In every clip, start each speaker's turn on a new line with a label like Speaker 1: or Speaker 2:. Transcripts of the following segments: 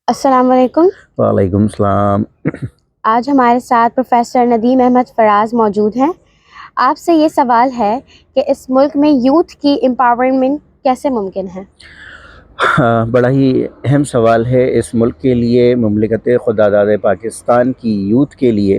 Speaker 1: अस्सलाम वालेकुम।
Speaker 2: वालेकुम सलाम।
Speaker 1: आज हमारे साथ प्रोफेसर नदीम अहमद फराज मौजूद हैं। आपसे ये सवाल है कि इस मुल्क में यूथ की एम्पावरमेंट कैसे मुमकिन है?
Speaker 2: हाँ, बड़ा ही अहम सवाल है इस मुल्क के लिए, मुमलिकत खुदादाद पाकिस्तान की यूथ के लिए,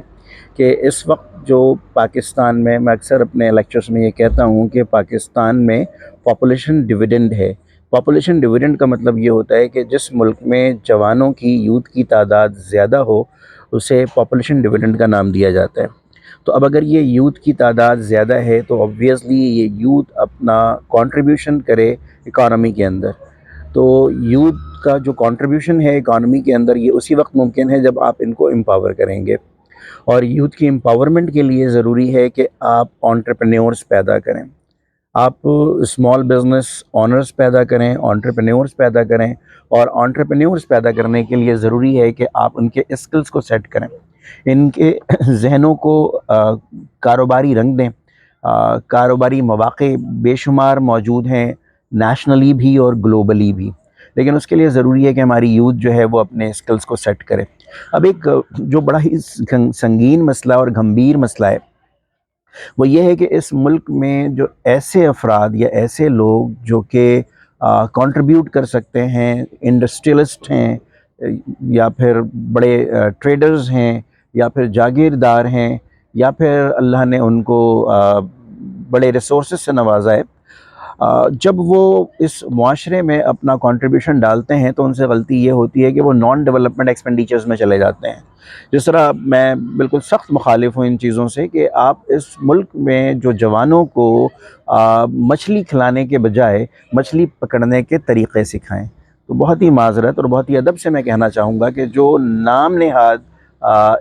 Speaker 2: कि इस वक्त जो पाकिस्तान में, मैं अक्सर अपने लेक्चर्स में ये कहता हूँ कि पाकिस्तान में पॉपुलेशन डिविडेंड है। पॉपुलेशन डिविडेंड का मतलब ये होता है कि जिस मुल्क में जवानों की, यूथ की तादाद ज़्यादा हो, उसे पॉपुलेशन डिविडेंड का नाम दिया जाता है। तो अब अगर ये यूथ की तादाद ज़्यादा है तो ऑब्वियसली ये यूथ अपना कंट्रीब्यूशन करे इकॉनमी के अंदर। तो यूथ का जो कंट्रीब्यूशन है इकॉनमी के अंदर, ये उसी वक्त मुमकिन है जब आप इनको एम्पावर करेंगे। और यूथ की एम्पावरमेंट के लिए ज़रूरी है कि आप एंटरप्रेन्योर्स पैदा करें, आप स्मॉल बिज़नेस ओनर्स पैदा करें, एंटरप्रेन्योर्स पैदा करें। और एंटरप्रेन्योर्स पैदा करने के लिए ज़रूरी है कि आप उनके स्किल्स को सेट करें, इनके जहनों को कारोबारी रंग दें। कारोबारी मौक़े बेशुमार मौजूद हैं, नेशनली भी और ग्लोबली भी, लेकिन उसके लिए ज़रूरी है कि हमारी यूथ जो है वो अपने स्किल्स को सेट करे। अब एक जो बड़ा ही संगीन मसला और गंभीर मसला है, वो ये है कि इस मुल्क में जो ऐसे अफराद या ऐसे लोग जो कि कंट्रीब्यूट कर सकते हैं, इंडस्ट्रियलिस्ट हैं, या फिर बड़े ट्रेडर्स हैं, या फिर जागीरदार हैं, या फिर अल्लाह ने उनको बड़े रिसोर्सेज से नवाजा है, जब वो इस मुआशरे में अपना कंट्रीब्यूशन डालते हैं तो उनसे गलती ये होती है कि वो नॉन डेवलपमेंट एक्सपेंडिचर्स में चले जाते हैं। जिस तरह मैं बिल्कुल सख्त मुखालिफ हूँ इन चीज़ों से कि आप इस मुल्क में जो जवानों को मछली खिलाने के बजाय मछली पकड़ने के तरीक़े सिखाएं। तो बहुत ही माज़रत और बहुत ही अदब से मैं कहना चाहूँगा कि जो नाम नेहाद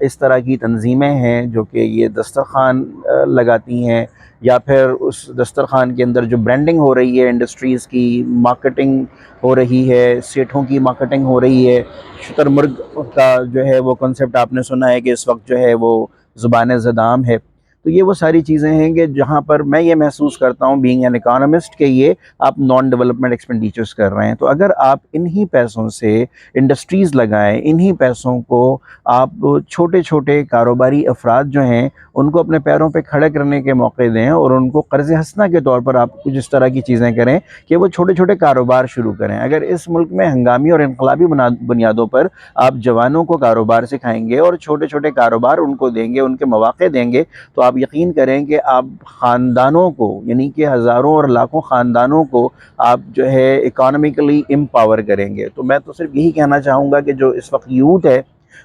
Speaker 2: इस तरह की तंजीमें हैं जो कि ये दस्तरखान लगाती हैं, या फिर उस दस्तरखान के अंदर जो ब्रांडिंग हो रही है, इंडस्ट्रीज़ की मार्केटिंग हो रही है, सेठों की मार्केटिंग हो रही है। शुतुरमुर्ग का जो है वो कॉन्सेप्ट आपने सुना है कि इस वक्त जो है वो ज़ुबान ज़दाम है। तो ये वो सारी चीज़ें हैं कि जहाँ पर मैं ये महसूस करता हूँ बीइंग एन इकोनॉमिस्ट कि ये आप नॉन डेवलपमेंट एक्सपेंडिचर्स कर रहे हैं। तो अगर आप इन्हीं पैसों से इंडस्ट्रीज़ लगाएं, इन्हीं पैसों को आप छोटे छोटे कारोबारी अफराद जो हैं उनको अपने पैरों पे खड़े करने के मौके दें, और उनको कर्ज़ हसना के तौर पर आप कुछ इस तरह की चीज़ें करें कि वो छोटे छोटे कारोबार शुरू करें। अगर इस मुल्क में हंगामी और इनकलाबी बुनियादों पर आप जवानों को कारोबार सिखाएंगे और छोटे छोटे कारोबार उनको देंगे, उनके मौक़े देंगे, तो आप यकीन करें कि आप ख़ानदानों को, यानी कि हज़ारों और लाखों ख़ानदानों को आप जो है इकोनॉमिकली एम्पावर करेंगे। तो मैं तो सिर्फ यही कहना चाहूँगा कि जो इस वक्त यूथ है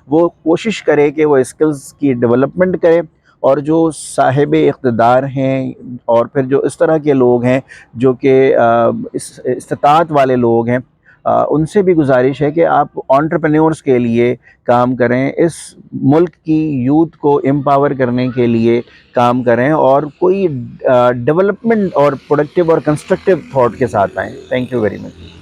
Speaker 2: वो कोशिश करे कि वो स्किल्स की डेवलपमेंट करे, और जो साहिब इक़्तिदार हैं और फिर जो इस तरह के लोग हैं जो कि इस्तात वाले लोग हैं, उनसे भी गुजारिश है कि आप एंटरप्रेन्योर्स के लिए काम करें, इस मुल्क की यूथ को एम्पावर करने के लिए काम करें, और कोई डेवलपमेंट और प्रोडक्टिव और कंस्ट्रक्टिव थॉट के साथ आएँ। Thank you very much.